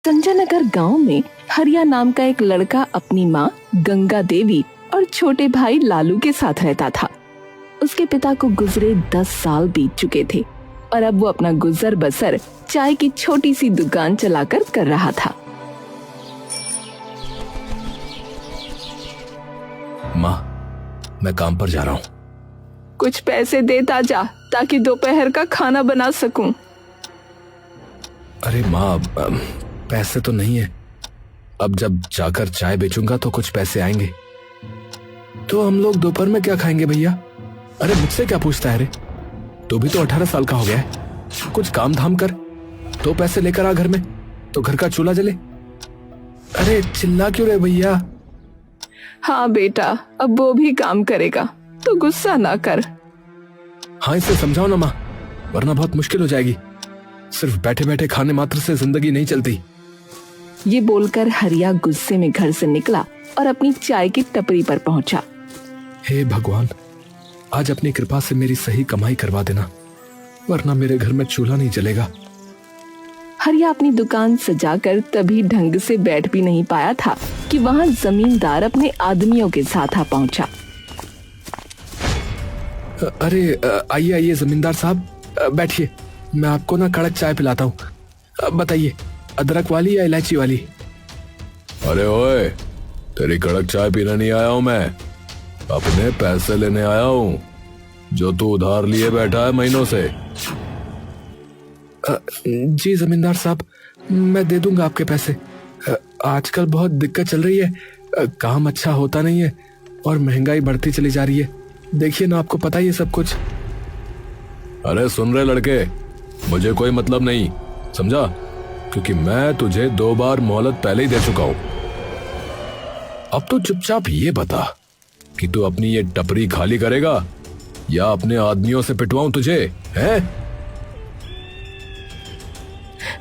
संजय नगर गांव में हरिया नाम का एक लड़का अपनी माँ गंगा देवी और छोटे भाई लालू के साथ रहता था। उसके पिता को गुजरे 10 साल बीत चुके थे और अब वो अपना गुजर बसर चाय की छोटी सी दुकान चलाकर कर रहा था। माँ, मैं काम पर जा रहा हूँ। कुछ पैसे देता जा ताकि दोपहर का खाना बना सकूं। अरे माँ, पैसे तो नहीं है। अब जब जाकर चाय बेचूंगा तो कुछ पैसे आएंगे। तो हम लोग दोपहर में क्या खाएंगे भैया? अरे मुझसे क्या पूछता है रे? तू भी तो 18 साल का हो गया है। कुछ काम धाम कर तो पैसे लेकर आ घर में, तो घर का चूल्हा जले। अरे चिल्ला क्यों रे भैया? हाँ बेटा, अब वो भी काम करेगा तो गुस्सा ना कर। हाँ, इसे समझाओ ना माँ, वरना बहुत मुश्किल हो जाएगी। सिर्फ बैठे बैठे खाने मात्र से जिंदगी नहीं चलती। ये बोलकर हरिया गुस्से में घर से निकला और अपनी चाय की टपरी पर पहुंचा। हे भगवान, आज अपनी कृपा से मेरी सही कमाई करवा देना, वरना मेरे घर में चूल्हा नहीं जलेगा। हरिया अपनी दुकान सजाकर तभी ढंग से बैठ भी नहीं पाया था कि वहां जमींदार अपने आदमियों के साथ आ पहुंचा। अरे आइए आइए जमींदार साहब, बैठिए। मैं आपको ना कड़क चाय पिलाता हूँ। बताइए, अदरक वाली या इलायची वाली? अरे ओए, तेरी कड़क चाय पीने नहीं आया हूँ मैं, अपने पैसे लेने आया हूँ जो तू उधार लिए बैठा है महीनों से। जी जमींदार साहब, मैं दे दूंगा आपके पैसे। आजकल बहुत दिक्कत चल रही है, काम अच्छा होता नहीं है और महंगाई बढ़ती चली जा रही है। देखिए ना, आपको पता ही है सब कुछ। अरे सुन रहे लड़के, मुझे कोई मतलब नहीं, समझा? क्योंकि मैं तुझे 2 बार मोहलत पहले ही दे चुका हूं। अब तो चुपचाप ये बता कि तू अपनी ये टपरी खाली करेगा या अपने आदमियों से पिटवाऊं तुझे, है?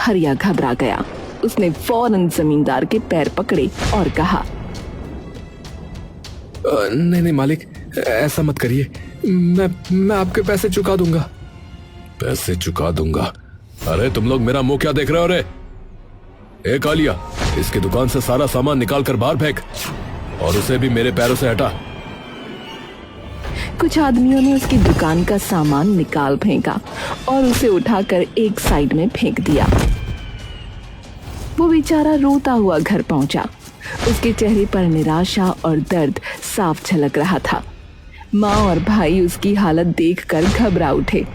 हरिया घबरा गया। उसने फौरन जमींदार के पैर पकड़े और कहा, नहीं नहीं मालिक, ऐसा मत करिए। मैं आपके पैसे चुका दूंगा। पैसे चुका दूंगा? अरे तुम लोग मेरा मुंह क्या देख रहे हो रे? ए कालिया, इसकी दुकान से सारा सामान निकाल कर बाहर फेंक और उसे भी मेरे पैरों से हटा। कुछ आदमियों ने उसकी दुकान का सामान निकाल फेंका और उसे उठाकर एक साइड में फेंक दिया। वो बेचारा रोता हुआ घर पहुंचा। उसके चेहरे पर निराशा और दर्द साफ झलक रहा था। माँ और भाई उसकी हालत देखकर घबरा उठे।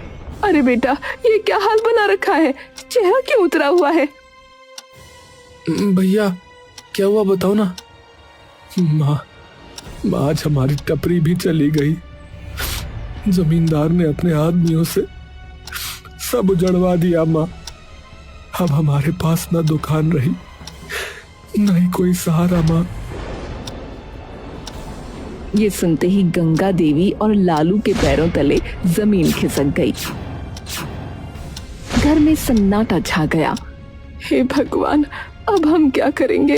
अरे बेटा, ये क्या हाल बना रखा है? चेहरा क्यों उतरा हुआ है? भैया क्या हुआ बताओ ना। माँ, आज हमारी टपरी भी चली गई। जमींदार ने अपने आदमियों से सब उजड़वा दिया माँ। अब हमारे पास ना दुकान रही, ना ही कोई सहारा माँ। ये सुनते ही गंगा देवी और लालू के पैरों तले जमीन खिसक गई। घर में सन्नाटा छा गया। हे भगवान, अब हम क्या करेंगे?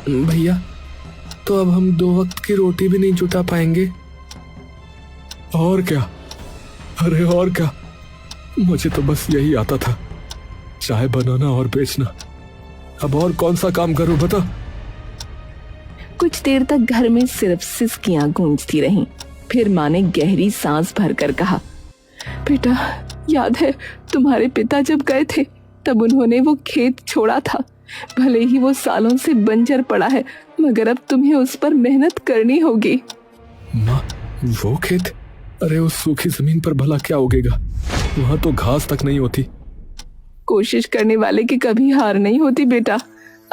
भैया, तो अब हम 2 वक्त की रोटी भी नहीं जुटा पाएंगे। और क्या? अरे और क्या? मुझे तो बस यही आता था, चाय बनाना और बेचना। अब और कौन सा काम करूं बता? कुछ देर तक घर में सिर्फ सिसकियां गूंजती रहीं। फिर माँ ने गहरी सांस भरकर कहा, बेटा, याद है तुम्हारे पिता जब गए थे तब उन्होंने वो खेत छोड़ा था। भले ही वो सालों से बंजर पड़ा है, मगर अब तुम्हें उस पर मेहनत करनी होगी। माँ, वो खेत? अरे उस सूखी जमीन पर भला क्या उगेगा? वहां तो घास तक नहीं होती। कोशिश करने वाले की कभी हार नहीं होती बेटा।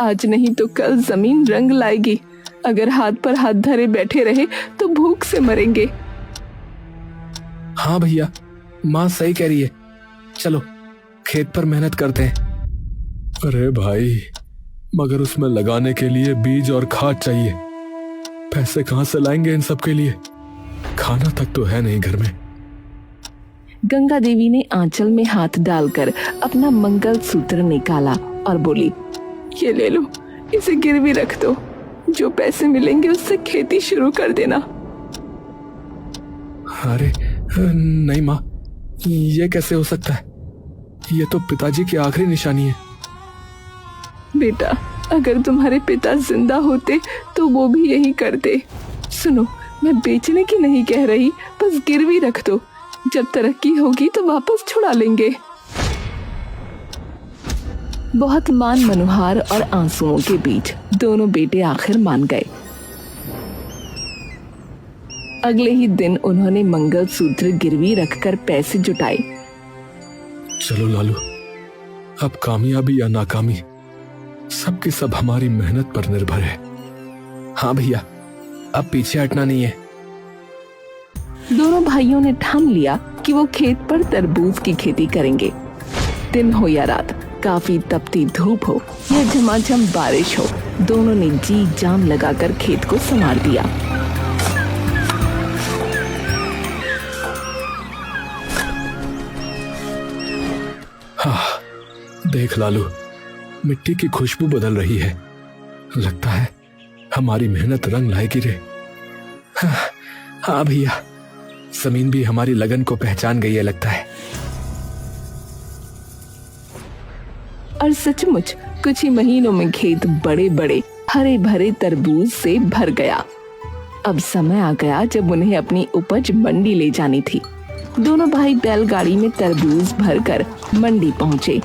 आज नहीं तो कल जमीन रंग लाएगी। अगर हाथ पर हाथ धरे बैठे रहे तो भूख से मरेंगे। हाँ भैया, माँ सही कह रही है। चलो खेत पर मेहनत करते हैं। अरे भाई, मगर उसमें लगाने के लिए बीज और खाद चाहिए। पैसे कहाँ से लाएंगे इन सब के लिए? खाना तक तो है नहीं घर में। गंगा देवी ने आंचल में हाथ डालकर अपना मंगल सूत्र निकाला और बोली, ये ले लो, इसे गिरवी रख दो। जो पैसे मिलेंगे उससे खेती शुरू कर देना। अरे नहीं माँ, ये कैसे हो सकता है? ये तो पिताजी की आखिरी निशानी है। बेटा, अगर तुम्हारे पिता जिंदा होते तो वो भी यही करते। सुनो, मैं बेचने की नहीं कह रही, बस गिरवी रख दो, जब तरक्की होगी तो वापस छुड़ा लेंगे। बहुत मान मनोहार और आंसुओं के बीच दोनों बेटे आखिर मान गए। अगले ही दिन उन्होंने मंगलसूत्र गिरवी रखकर पैसे जुटाए। चलो लालू, अब कामयाबी या नाकामी सबकी सब हमारी मेहनत पर निर्भर है। हाँ भैया, अब पीछे हटना नहीं है। दोनों भाइयों ने ठान लिया कि वो खेत पर तरबूज की खेती करेंगे। दिन हो या रात, काफी तपती धूप हो या झमाझम बारिश हो, दोनों ने जी जान लगाकर खेत को संवार दिया। हाँ, देख लालू, मिट्टी की खुशबू बदल रही है। लगता है हमारी मेहनत रंग लाएगी रे। हाँ भैया, जमीन भी हमारी लगन को पहचान गई है लगता है। और सचमुच कुछ ही महीनों में खेत बड़े बड़े हरे भरे तरबूज से भर गया। अब समय आ गया जब उन्हें अपनी उपज मंडी ले जानी थी। दोनों भाई बैलगाड़ी में तरबूज भरकर मंडी पहुंचे।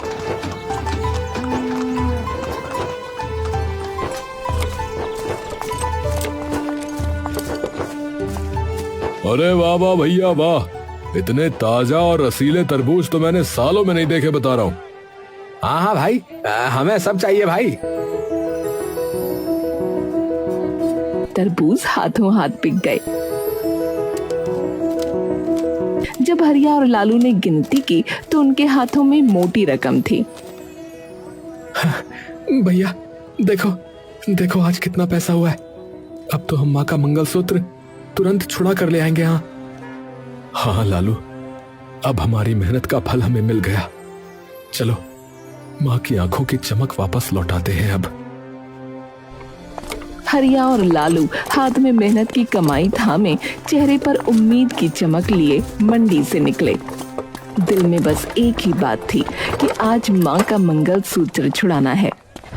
अरे वाह वाह भैया वाह, इतने ताजा और रसीले तरबूज तो मैंने सालों में नहीं देखे, बता रहा हूँ। हाँ हाँ भाई, हमें सब चाहिए भाई। तरबूज हाथों हाथ बिक गए। जब हरिया और लालू ने गिनती की तो उनके हाथों में मोटी रकम थी। भैया देखो देखो, आज कितना पैसा हुआ है। अब तो हम माँ का मंगलसूत्र तुरंत छुड़ा कर ले आएंगे। हाँ लालू, अब हमारी मेहनत का फल हमें मिल गया। चलो माँ की आंखों की चमक वापस लौटाते हैं अब। हरिया और लालू हाथ में मेहनत की कमाई थामे चेहरे पर उम्मीद की चमक लिए मंडी से निकले। दिल में बस एक ही बात थी कि आज माँ का मंगलसूत्र छुड़ाना है।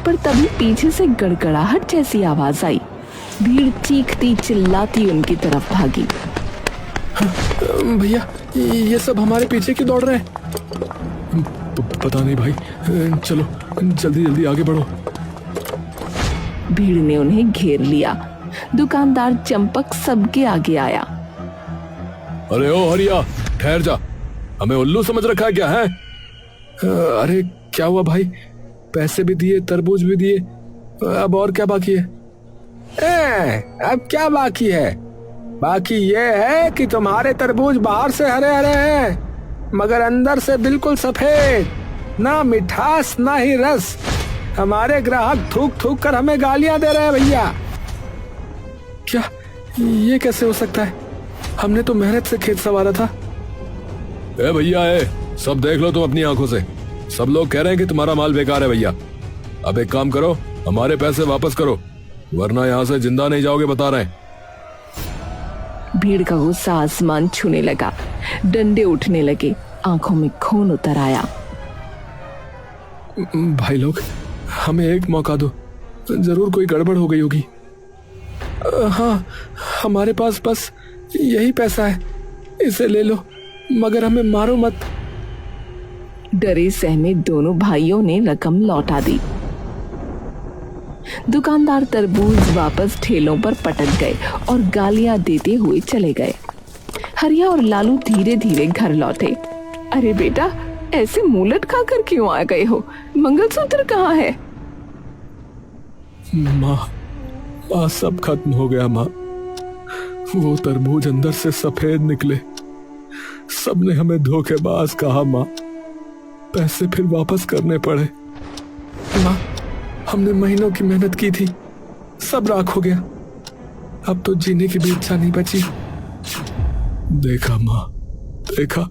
पर तभी पीछे से गड़गड़ाहट जैसी आवाज आई। भीड़ चीखती चिल्लाती उनकी तरफ भागी। भैया, ये सब हमारे पीछे क्यों दौड़ रहे हैं? पता नहीं भाई, चलो जल्दी जल्दी आगे बढ़ो। भीड़ ने उन्हें घेर लिया। दुकानदार चंपक सबके आगे आया। अरे ओ हरिया, ठहर जा, हमें उल्लू समझ रखा है क्या है? अरे क्या हुआ भाई, पैसे भी दिए, तरबूज भी दिए, अब और क्या बाकी है? अब क्या बाकी है? बाकी ये है कि तुम्हारे तरबूज बाहर से हरे हरे हैं मगर अंदर से बिल्कुल सफेद, ना मिठास ना ही रस। हमारे ग्राहक थूक थूक कर हमें गालियां दे रहे हैं भैया। क्या ये कैसे हो सकता है? हमने तो मेहनत से खेत संवारा था। ए भैया, सब देख लो तुम अपनी आंखों से। सब लोग कह रहे हैं कि तुम्हारा माल बेकार है भैया। अब एक काम करो, हमारे पैसे वापस करो, वरना यहाँ से जिंदा नहीं जाओगे, बता रहे हैं। भीड़ का गुस्सा आसमान छूने लगा। डंडे उठने लगे, आंखों में खून उतर आया। भाई लोग, हमें एक मौका दो, जरूर कोई गड़बड़ हो गई होगी। हाँ, हमारे पास बस यही पैसा है, इसे ले लो, मगर हमें मारो मत। डरे सहमे दोनों भाइयों ने रकम लौटा दी। दुकानदार तरबूज वापस ठेलों पर पटक गए और गालियां देते हुए चले गए। हरिया और लालू धीरे धीरे घर लौटे। अरे बेटा, ऐसे मुंह लटका कर क्यों आ गए हो? मंगलसूत्र कहाँ है? माँ, सब खत्म हो गया माँ। वो तरबूज अंदर से सफेद निकले। सबने हमें धोखेबाज कहा माँ। पैसे फिर वापस करने पड़े। माँ, हमने महीनों की मेहनत की थी, सब राख हो गया। अब तो जीने की भी इच्छा नहीं बची। देखा माँ, देखा,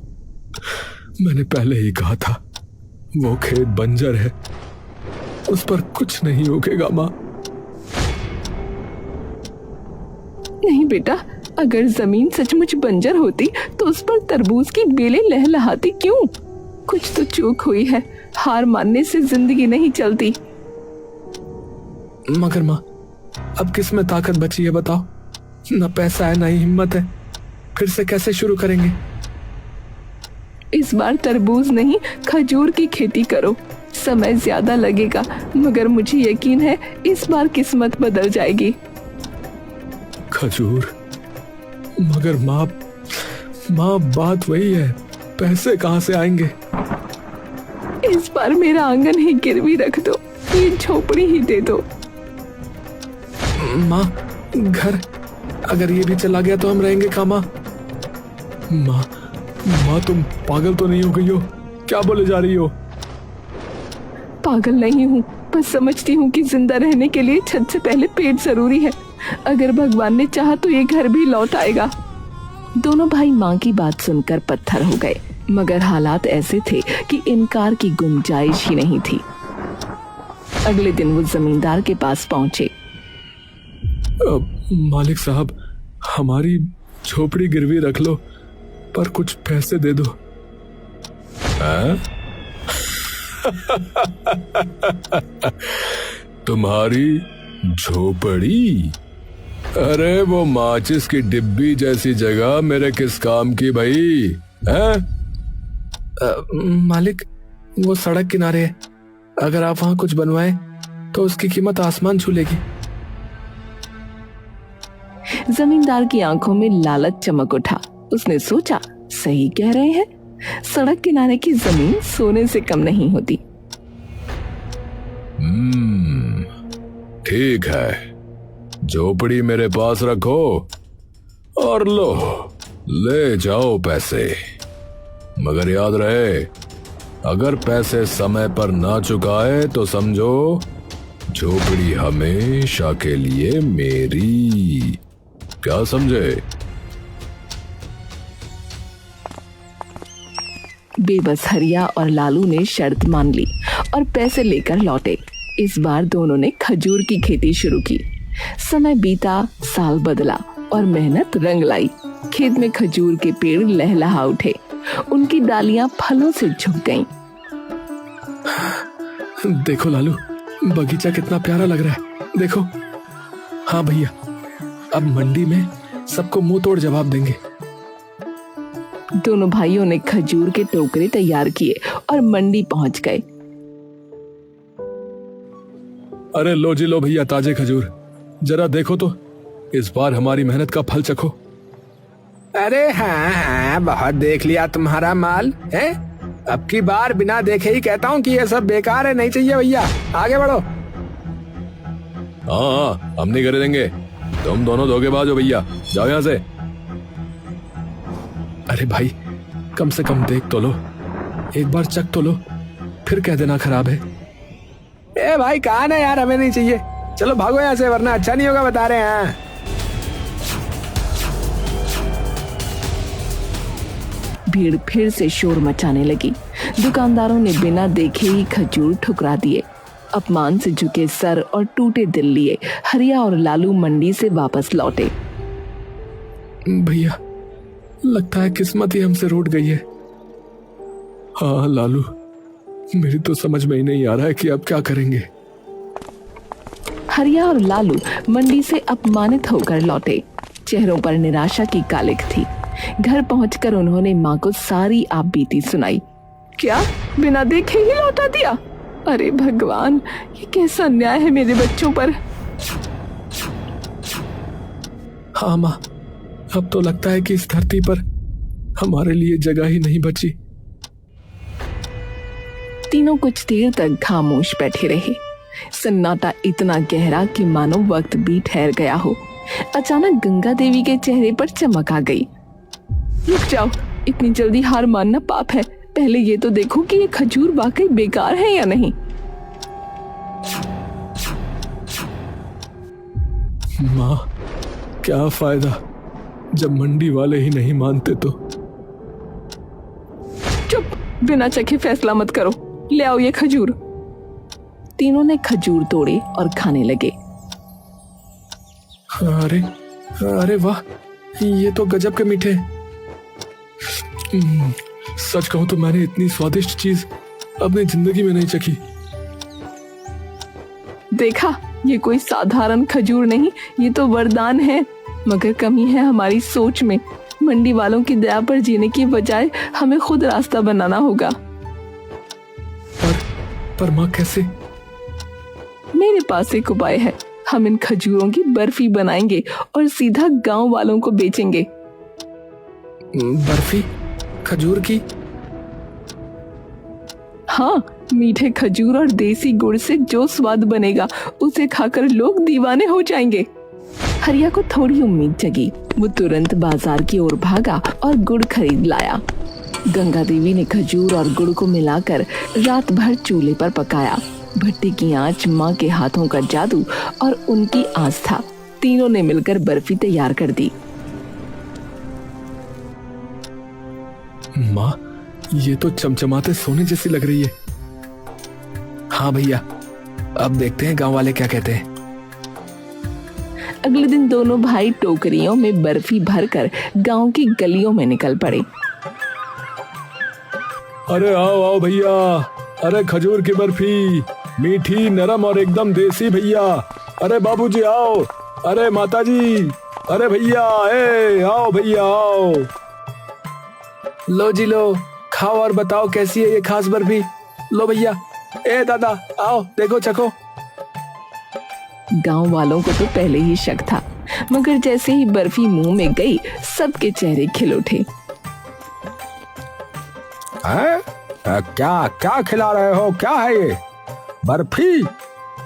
मैंने पहले ही कहा था, वो खेत बंजर है, उस पर कुछ नहीं उगेगा माँ। नहीं बेटा, अगर जमीन सचमुच बंजर होती तो उस पर तरबूज की बेलें लहलहाती क्यों? कुछ तो चूक हुई है, हार मानने से जिंदगी नहीं चलती। मगर माँ, अब किस में ताकत बची है बताओ? ना पैसा है ना ही हिम्मत है, फिर से कैसे शुरू करेंगे? इस बार तरबूज नहीं, खजूर की खेती करो। समय ज्यादा लगेगा, मगर मुझे यकीन है इस बार किस्मत बदल जाएगी। खजूर? मगर माँ, बात वही है, पैसे कहाँ से आएंगे? इस बार मेरा आंगन ही गिरवी रख दो, ये झोपड़ी ही दे दो। माँ, घर अगर ये भी चला गया तो हम रहेंगे कहाँ माँ? माँ तुम पागल तो नहीं हो गई हो? क्या बोले जा रही हो? पागल नहीं हूँ, बस समझती हूँ कि जिंदा रहने के लिए छत से पहले पेट जरूरी है। अगर भगवान ने चाहा तो ये घर भी लौट आएगा। दोनों भाई माँ की बात सुनकर पत्थर हो गए, मगर हालात ऐसे थे कि इनकार की गुंजाइश ही नहीं थी। अगले दिन वो जमींदार के पास पहुंचे। मालिक साहब, हमारी झोपड़ी गिरवी रख लो, पर कुछ पैसे दे दो। तुम्हारी झोपड़ी? अरे वो माचिस की डिब्बी जैसी जगह मेरे किस काम की भाई? मालिक, वो सड़क किनारे है, अगर आप वहां कुछ बनवाएं तो उसकी कीमत आसमान छू लेगी। जमींदार की आंखों में लालच चमक उठा। उसने सोचा, सही कह रहे हैं, सड़क किनारे की जमीन सोने से कम नहीं होती। ठीक है, झोपड़ी मेरे पास रखो और लो, ले जाओ पैसे। मगर याद रहे, अगर पैसे समय पर ना चुकाए तो समझो झोपड़ी हमेशा के लिए मेरी। क्या समझे? बेबस हरिया और लालू ने शर्त मान ली और पैसे लेकर लौटे। इस बार दोनों ने खजूर की खेती शुरू की। समय बीता, साल बदला और मेहनत रंग लाई। खेत में खजूर के पेड़ लहलहा उठे, उनकी डालियां फलों से झुक गईं। देखो लालू, बगीचा कितना प्यारा लग रहा है, देखो। हाँ भैया, अब मंडी में सबको मुंह तोड़ जवाब देंगे। दोनों भाइयों ने खजूर के टोकरे तैयार किए और मंडी पहुंच गए। अरे लो जी लो भैया, ताजे खजूर, जरा देखो तो, इस बार हमारी मेहनत का फल चखो। अरे हाँ, बहुत देख लिया तुम्हारा माल है। अब की बार बिना देखे ही कहता हूँ कि ये सब बेकार है, नहीं चाहिए भैया, आगे बढ़ो। हाँ, हम नहीं खरीदेंगे, तुम दोनों धोखेबाज हो भैया, जाओ यहाँ से। अरे भाई, कम से कम देख तो लो, एक बार चख तो लो, फिर कह देना खराब है। ए भाई, कहा ना यार, हमें नहीं चाहिए, चलो भागो यहाँ से, वरना अच्छा नहीं होगा, बता रहे हैं। भीड़ फिर से शोर मचाने लगी। दुकानदारों ने बिना देखे ही खजूर ठुकरा दिए। अपमान से झुके सर और टूटे दिल लिए हरिया और लालू मंडी से वापस लौटे। भैया, लगता है किस्मत ही हमसे रूठ गई है। हाँ लालू, मेरी तो समझ में ही नहीं आ रहा है कि अब क्या करेंगे। हरिया और लालू मंडी से अपमानित होकर लौटे। चेहरों पर निराशा की कालिख थी। घर पहुंचकर उन्होंने माँ को सारी आपबीती सुनाई। क्या, बिना देखे ही लौटा दिया? अरे भगवान, ये कैसा अन्याय है मेरे बच्चों पर। हाँ माँ, अब तो लगता है कि इस धरती पर हमारे लिए जगह ही नहीं बची। तीनों कुछ देर तक खामोश बैठे रहे। सन्नाटा इतना गहरा कि मानो वक्त भी ठहर गया हो। अचानक गंगा देवी के चेहरे पर चमक आ गई। रुक जाओ, इतनी जल्दी हार मानना पाप है। पहले ये तो देखो कि ये खजूर वाकई बेकार है या नहीं। माँ, क्या फायदा जब मंडी वाले ही नहीं मानते तो। चुप, बिना चखे फैसला मत करो। ले आओ ये खजूर। तीनों ने खजूर तोड़े और खाने लगे। अरे अरे वाह, ये तो गजब के मीठे। सच कहूं तो मैंने इतनी स्वादिष्ट चीज अपनी जिंदगी में नहीं चखी। देखा, ये कोई साधारण खजूर नहीं, ये तो वरदान है। मगर कमी है हमारी सोच में। मंडी वालों की दया पर जीने की बजाय हमें खुद रास्ता बनाना होगा। पर माँ कैसे? मेरे पास एक उपाय है। हम इन खजूरों की बर्फी बनाएंगे और सीधा गांव वालों को बेचेंगे। बर्फी खजूर की? हाँ, मीठे खजूर और देसी गुड़ से जो स्वाद बनेगा उसे खाकर लोग दीवाने हो जाएंगे। हरिया को थोड़ी उम्मीद जगी। वो तुरंत बाजार की ओर भागा और गुड़ खरीद लाया। गंगा देवी ने खजूर और गुड़ को मिलाकर रात भर चूल्हे पर पकाया। भट्टी की आंच, माँ के हाथों का जादू और उनकी आस्था, तीनों ने मिलकर बर्फी तैयार कर दी। माँ, ये तो चमचमाते सोने जैसी लग रही है। हाँ भैया, अब देखते हैं गांव वाले क्या कहते हैं। अगले दिन दोनों भाई टोकरियों में बर्फी भरकर गांव की गलियों में निकल पड़े। अरे आओ आओ भैया, अरे खजूर की बर्फी, मीठी, नरम और एकदम देसी भैया। अरे बाबूजी आओ, अरे माताजी, अरे भैया, आओ भैया आओ। लो जी लो, खाओ और बताओ कैसी है ये खास बर्फी। लो भैया, दादा आओ देखो चखो। गांव वालों को तो पहले ही शक था, मगर जैसे ही बर्फी मुंह में गई सबके चेहरे खिल उठे। क्या क्या खिला रहे हो? क्या है ये? बर्फी?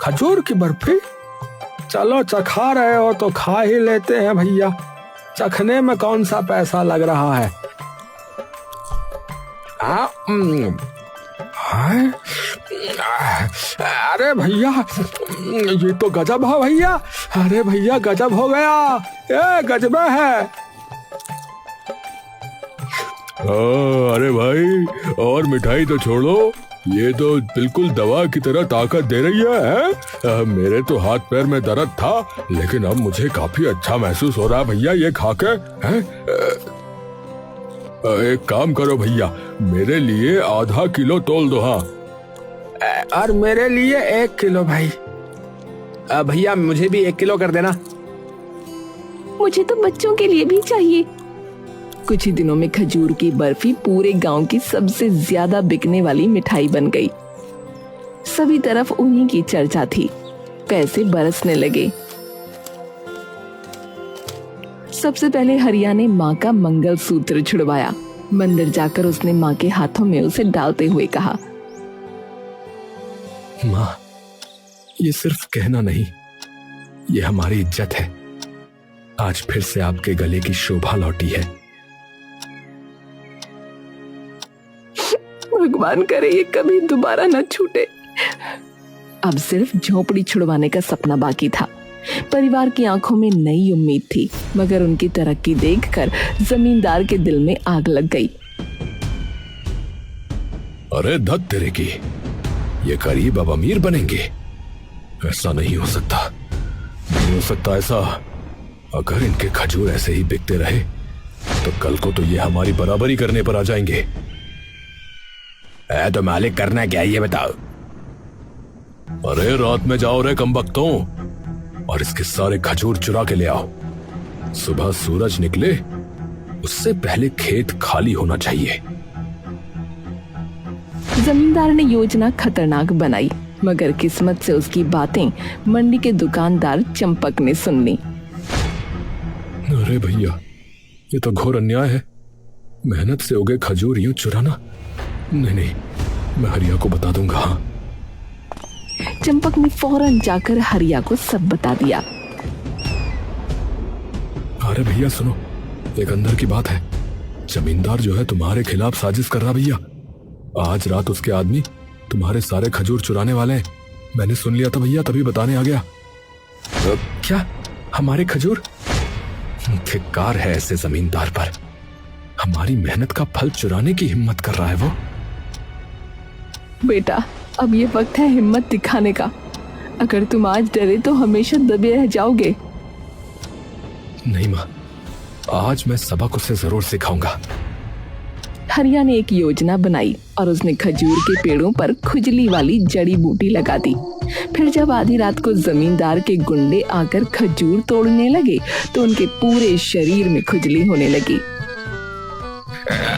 खजूर की बर्फी? चलो, चखा रहे हो तो खा ही लेते हैं भैया। चखने में कौन सा पैसा लग रहा है? अरे भैया, ये तो गजब है भैया। अरे भैया, गजब हो गया, ये गजब है। अरे भाई, और मिठाई तो छोड़ो, ये तो बिल्कुल दवा की तरह ताकत दे रही है। मेरे तो हाथ पैर में दर्द था, लेकिन अब मुझे काफी अच्छा महसूस हो रहा है भैया ये खाकर। एक काम करो भैया, मेरे लिए आधा किलो तोल दो। हाँ, और मेरे लिए 1 किलो भाई। भैया, मुझे भी 1 किलो कर देना। मुझे तो बच्चों के लिए भी चाहिए। कुछ ही दिनों में खजूर की बर्फी पूरे गांव की सबसे ज्यादा बिकने वाली मिठाई बन गई। सभी तरफ उन्हीं की चर्चा थी। पैसे बरसने लगे। सबसे पहले हरिया ने माँ का मंगलसूत्र छुड़वाया। मंदिर जाकर उसने माँ के हाथों में उसे डालते हुए कहा, माँ, ये सिर्फ कहना नहीं, ये हमारी इज्जत है। आज फिर से आपके गले की शोभा लौटी है। भगवान करे ये कभी दोबारा न छूटे। अब सिर्फ झोपड़ी छुड़वाने का सपना बाकी था। परिवार की आंखों में नई उम्मीद थी, मगर उनकी तरक्की देखकर जमींदार के दिल में आग लग गई। अरे धत तेरे की, ये गरीब अब अमीर बनेंगे? ऐसा नहीं हो सकता, नहीं हो सकता ऐसा। अगर इनके खजूर ऐसे ही बिकते रहे तो कल को तो ये हमारी बराबरी करने पर आ जाएंगे। तो मालिक करना क्या ये बताओ? अरे रात में जाओ रे कमबख्तों, और इसके सारे खजूर चुरा के ले आओ। सुबह सूरज निकले उससे पहले खेत खाली होना चाहिए। जमींदार ने योजना खतरनाक बनाई, मगर किस्मत से उसकी बातें मंडी के दुकानदार चंपक ने सुन ली। अरे भैया, ये तो घोर अन्याय है। मेहनत से उगे खजूर यूं चुराना? नहीं, मैं हरिया को बता दूंगा। हाँ। चंपक ने फौरन जाकर हरिया को सब बता दिया। अरे भैया सुनो, एक अंदर की बात है। जमींदार जो है तुम्हारे खिलाफ साजिश कर रहा भैया। आज रात उसके आदमी तुम्हारे सारे खजूर चुराने वाले हैं। मैंने सुन लिया था भैया, तभी बताने आ गया। क्या हमारे खजूर? धिक्कार है ऐसे जमींदार पर। हमारी मेहनत का फल चुराने की हिम्मत कर रहा है वो। बेटा, अब ये वक्त है हिम्मत दिखाने का। अगर तुम आज डरे तो हमेशा दबे रह जाओगे। नहीं माँ, आज मैं सबक उसे जरूर सिखाऊंगा। हरिया ने एक योजना बनाई और उसने खजूर के पेड़ों पर खुजली वाली जड़ी बूटी लगा दी। फिर जब आधी रात को जमींदार के गुंडे आकर खजूर तोड़ने लगे तो उनके पूरे शरीर में खुजली होने लगी।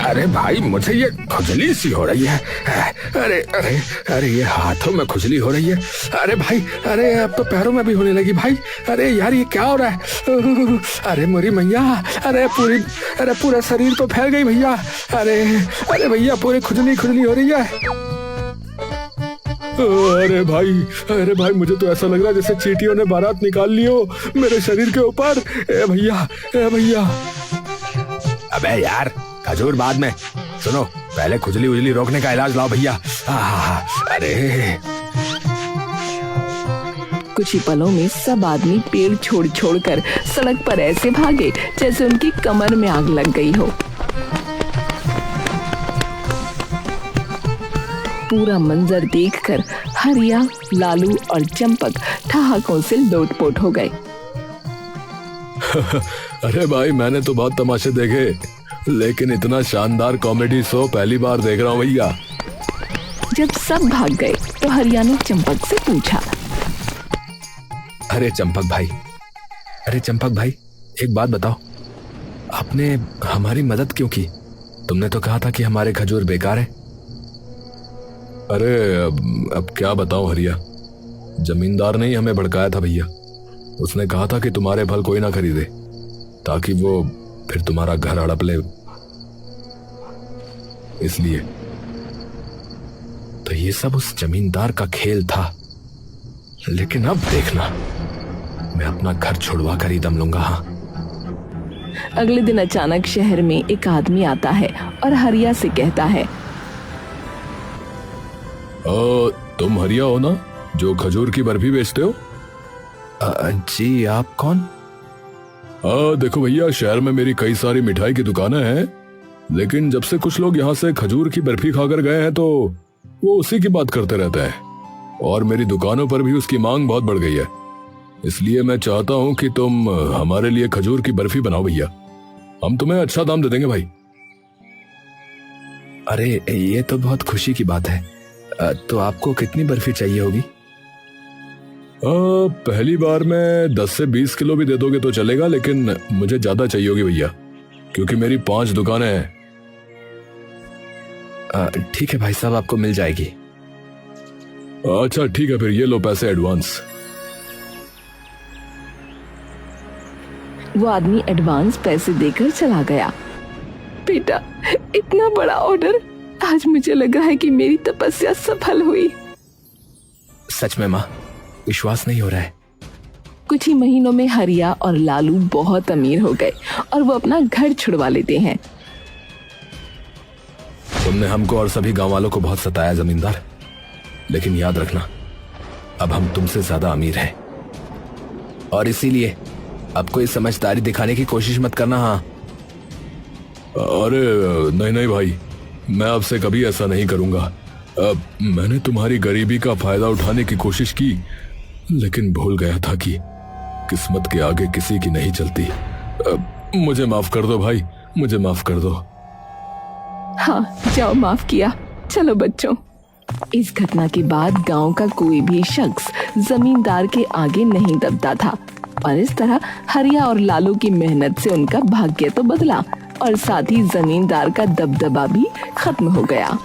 अरे भाई, मुझे ये खुजली सी हो रही है। अरे अरे अरे, ये हाथों में खुजली हो रही है। अरे भाई, अरे अब तो पैरों में भी होने लगी भाई। अरे यार, ये क्या हो रहा है? अरे मोरी मैया, अरे पूरा शरीर तो फैल गई भैया। अरे अरे भैया, पूरी खुजली खुजली हो रही है। अरे भाई, मुझे तो ऐसा लग रहा है जैसे चींटियों ने बारात निकाल ली हो मेरे शरीर के ऊपर। ए भैया। अबे यार, खजूर बाद में, सुनो, पहले खुजली उजली रोकने का इलाज लाओ भैया। अरे कुछ ही पलों में सब आदमी पेड़ छोड़ कर सड़क पर ऐसे भागे जैसे उनकी कमर में आग लग गई हो। पूरा मंजर देखकर हरिया, लालू और चंपक ठहाकों से लोटपोट हो गए। अरे भाई, मैंने तो बहुत तमाशे देखे, लेकिन इतना शानदार कॉमेडी शो पहली बार देख रहा हूँ भैया। जब सब भाग गए तो हरिया ने चंपक से पूछा, अरे चंपक भाई, एक बात बताओ, आपने हमारी मदद क्यों की? तुमने तो कहा था कि हमारे खजूर बेकार है। अरे अब क्या बताऊं हरिया, जमींदार ने ही हमें भड़काया था भैया। उसने कहा था कि तुम्हारे फल कोई ना खरीदे ताकि वो फिर तुम्हारा घर हड़प ले, इसलिए। तो ये सब उस जमींदार का खेल था, लेकिन अब देखना, मैं अपना घर छुड़वा कर ही दम लूंगा। हाँ। अगले दिन अचानक शहर में एक आदमी आता है और हरिया से कहता है, तुम हरिया हो ना, जो खजूर की बर्फी बेचते हो? जी, आप कौन? देखो भैया, शहर में मेरी कई सारी मिठाई की दुकानें हैं, लेकिन जब से कुछ लोग यहाँ से खजूर की बर्फी खाकर गए हैं तो वो उसी की बात करते रहते हैं, और मेरी दुकानों पर भी उसकी मांग बहुत बढ़ गई है। इसलिए मैं चाहता हूँ कि तुम हमारे लिए खजूर की बर्फी बनाओ भैया, हम तुम्हें अच्छा दाम दे देंगे भाई। अरे ये तो बहुत खुशी की बात है। तो आपको कितनी बर्फी चाहिए होगी? पहली बार में 10 से 20 किलो भी दे दोगे तो चलेगा, लेकिन मुझे ज्यादा चाहिए होगी भैया, क्योंकि मेरी 5 दुकानें हैं। ठीक है भाई साहब, आपको मिल जाएगी। अच्छा ठीक है, फिर ये लो पैसे एडवांस। वो आदमी एडवांस पैसे देकर चला गया। बेटा, इतना बड़ा ऑर्डर, आज मुझे लग रहा है कि मेरी तपस्या सफल हुई। सच में माँ, विश्वास नहीं हो रहा है। कुछ ही महीनों में हरिया और लालू बहुत अमीर हो गए और वो अपना घर छुड़वा लेते हैं। तुमने हमको और सभी गांव वालों को बहुत सताया जमींदार, लेकिन याद रखना, अब हम तुमसे ज्यादा अमीर हैं, और इसीलिए अब कोई समझदारी दिखाने की कोशिश मत करना। हाँ। अरे नहीं भाई, मैं आपसे कभी ऐसा नहीं करूंगा। मैंने तुम्हारी गरीबी का फायदा उठाने की कोशिश की, लेकिन भूल गया था कि किस्मत के आगे किसी की नहीं चलती। मुझे माफ कर दो भाई, मुझे माफ कर दो। हाँ, जाओ, माफ किया। चलो बच्चों। इस घटना के बाद गांव का कोई भी शख्स जमींदार के आगे नहीं दबता था, और इस तरह हरिया और लालू की मेहनत से उनका भाग्य तो बदला और साथ ही जमींदार का दबदबा भी खत्म हो गया।